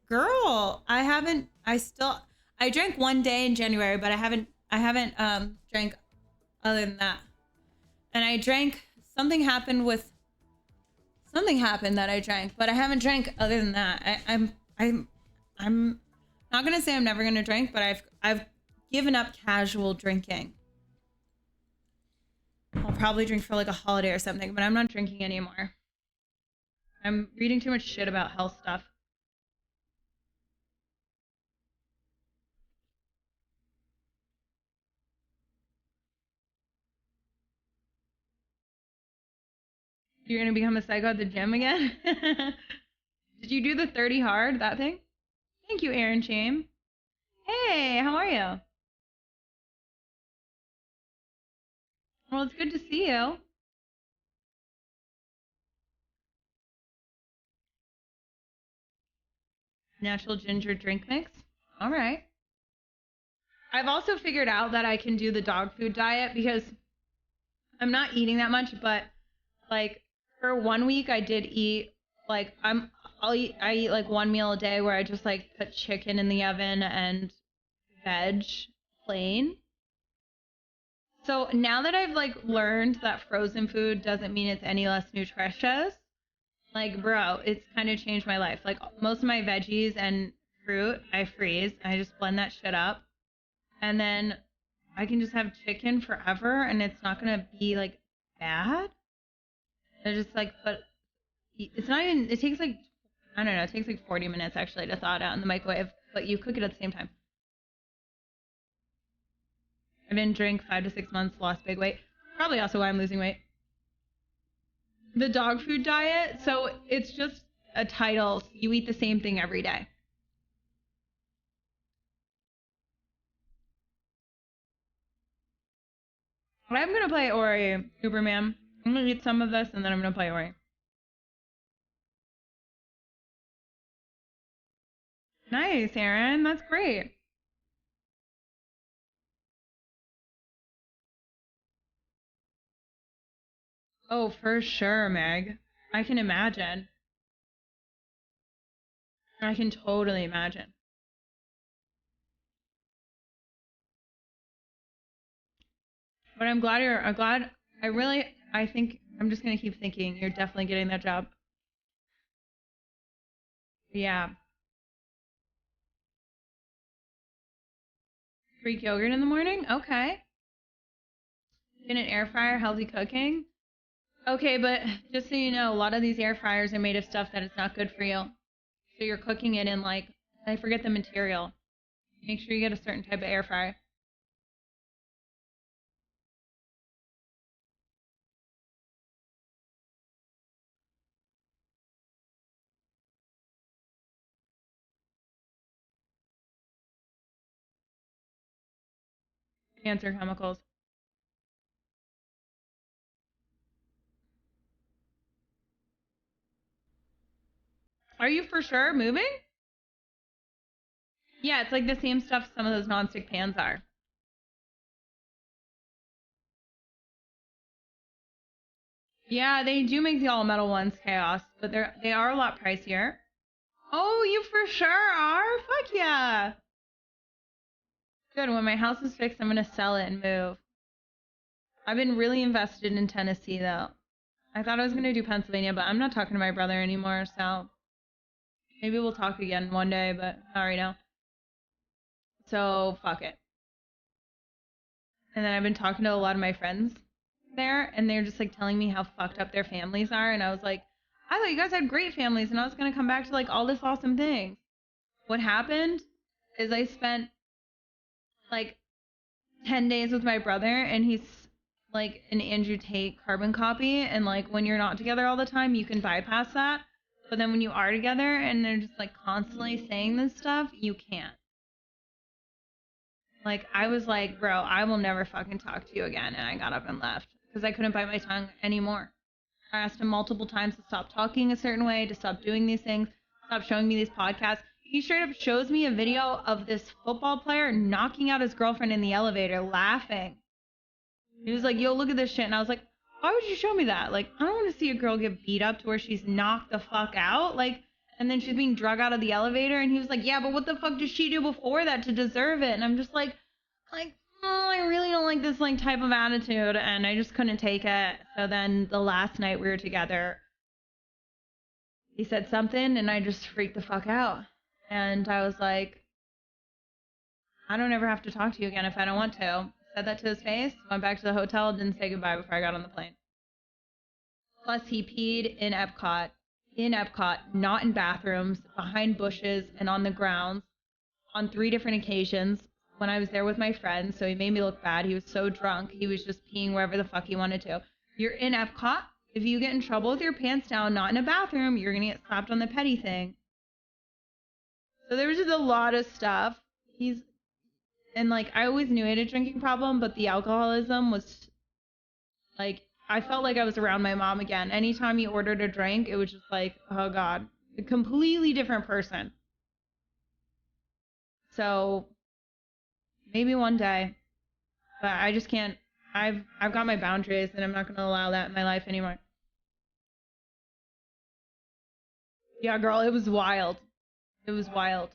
Girl, I drank one day in January, but I haven't drank other than that. And I drank something happened that I drank, but I haven't drank other than that. I'm not gonna say I'm never gonna drink, but I've given up casual drinking. I'll probably drink for like a holiday or something, but I'm not drinking anymore. I'm reading too much shit about health stuff. You're gonna become a psycho at the gym again? Did you do the 30 hard, that thing? Thank you, Aaron Shame. Hey, how are you? Well, it's good to see you. Natural ginger drink mix. All right. I've also figured out that I can do the dog food diet because I'm not eating that much, but like for 1 week I did eat like I eat like one meal a day where I just like put chicken in the oven and veg plain. So now that I've like learned that frozen food doesn't mean it's any less nutritious, like bro, it's kind of changed my life. Like most of my veggies and fruit I freeze. I just blend that shit up and then I can just have chicken forever and it's not gonna be like bad. I just like put it's not even it takes like I don't know, it takes like 40 minutes actually to thaw it out in the microwave, but you cook it at the same time. I didn't drink 5 to 6 months, lost big weight. Probably also why I'm losing weight. The dog food diet, so it's just a title. You eat the same thing every day. I'm gonna play Ori, Uberman. I'm gonna eat some of this and then I'm gonna play Ori. Nice, Aaron. That's great. Oh, for sure, Meg. I can imagine. I can totally imagine. But I'm glad, I think, I'm just gonna keep thinking you're definitely getting that job. Yeah. Greek yogurt in the morning? Okay. In an air fryer, healthy cooking? Okay, but just so you know, a lot of these air fryers are made of stuff that is not good for you. So you're cooking it in like, I forget the material. Make sure you get a certain type of air fryer. Cancer chemicals. Are you for sure moving? Yeah, it's like the same stuff some of those nonstick pans are. Yeah, they do make the all metal ones chaos, but they are a lot pricier. Oh, you for sure are? Fuck yeah. Good. When my house is fixed, I'm gonna sell it and move. I've been really invested in Tennessee though. I thought I was gonna do Pennsylvania, but I'm not talking to my brother anymore, so maybe we'll talk again one day, but not right now. So fuck it. And then I've been talking to a lot of my friends there, and they're just like telling me how fucked up their families are, and I was like, I thought you guys had great families, and I was gonna come back to like all this awesome thing. What happened is I spent like 10 days with my brother, and he's like an Andrew Tate carbon copy, and like when you're not together all the time, you can bypass that. But then when you are together and they're just like constantly saying this stuff, you can't. Like I was like, bro, I will never fucking talk to you again, and I got up and left because I couldn't bite my tongue anymore. I asked him multiple times to stop talking a certain way, to stop doing these things, stop showing me these podcasts. He straight up shows me a video of this football player knocking out his girlfriend in the elevator, laughing. He was like, yo, look at this shit. And I was like, why would you show me that? Like, I don't want to see a girl get beat up to where she's knocked the fuck out. Like, And then she's being drug out of the elevator, and he was like, yeah, but what the fuck did she do before that to deserve it? And I'm just like, oh, I really don't like this like type of attitude, and I just couldn't take it. So then the last night we were together, he said something, and I just freaked the fuck out. And I was like, I don't ever have to talk to you again if I don't want to. Said that to his face, went back to the hotel, didn't say goodbye before I got on the plane. Plus, he peed in Epcot, not in bathrooms, behind bushes and on the grounds on 3 different occasions when I was there with my friends. So he made me look bad. He was so drunk. He was just peeing wherever the fuck he wanted to. You're in Epcot. If you get in trouble with your pants down, not in a bathroom, you're going to get slapped on the petty thing. So there was just a lot of stuff. And like, I always knew he had a drinking problem, but the alcoholism was like, I felt like I was around my mom again. Anytime he ordered a drink, it was just like, oh God, a completely different person. So maybe one day, but I just can't. I've got my boundaries, and I'm not going to allow that in my life anymore. Yeah, girl, it was wild. It was wild.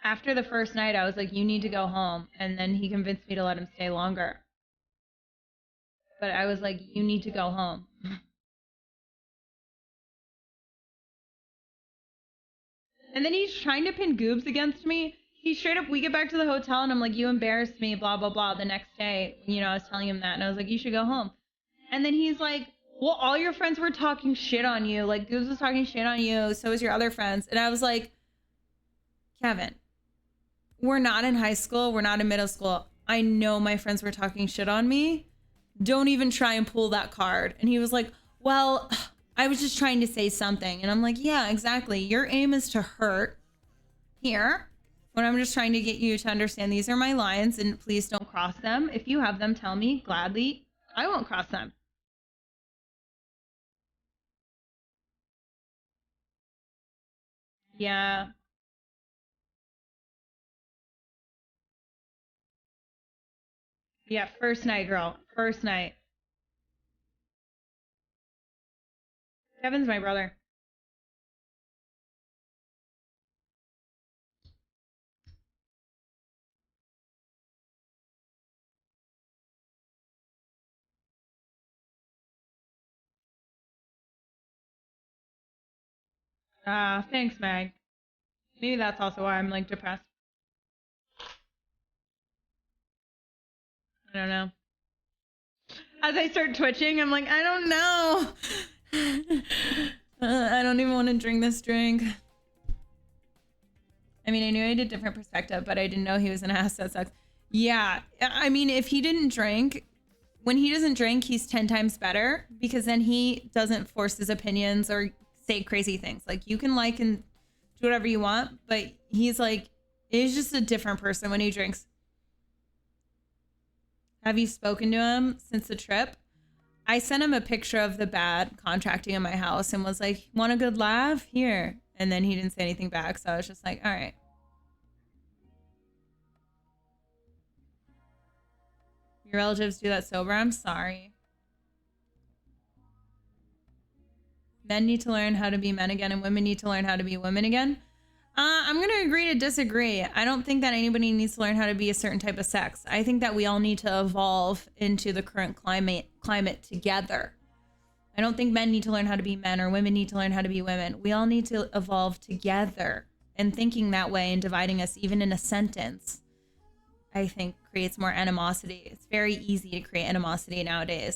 After the first night, I was like, you need to go home. And then he convinced me to let him stay longer. But I was like, you need to go home. And then he's trying to pin goobs against me. He straight up, we get back to the hotel, and I'm like, you embarrassed me, blah, blah, blah, the next day. You know, I was telling him that, and I was like, you should go home. And then he's like, well, all your friends were talking shit on you. Like, Goobs was talking shit on you, so was your other friends. And I was like, Kevin, we're not in high school. We're not in middle school. I know my friends were talking shit on me. Don't even try and pull that card. And he was like, well, I was just trying to say something. And I'm like, yeah, exactly. Your aim is to hurt here. When I'm just trying to get you to understand these are my lines, and please don't cross them. If you have them, tell me gladly. I won't cross them. Yeah. Yeah, first night, girl. First night. Kevin's my brother. Thanks, Meg. Maybe that's also why I'm like depressed. I don't know. As I start twitching, I'm like, I don't know. I don't even want to drink this drink. I mean, I knew I had a different perspective, but I didn't know he was an ass that sucks. Yeah, I mean, if he didn't drink, when he doesn't drink, he's 10 times better because then he doesn't force his opinions or say crazy things. Like, you can like and do whatever you want, but he's just a different person when he drinks. Have you spoken to him since the trip? I sent him a picture of the bad contracting in my house and was like, want a good laugh? Here. And then he didn't say anything back. So I was just like, all right. Your relatives do that sober? I'm sorry. Men need to learn how to be men again and women need to learn how to be women again. I'm going to agree to disagree. I don't think that anybody needs to learn how to be a certain type of sex. I think that we all need to evolve into the current climate together. I don't think men need to learn how to be men or women need to learn how to be women. We all need to evolve together. And thinking that way and dividing us even in a sentence, I think creates more animosity. It's very easy to create animosity nowadays.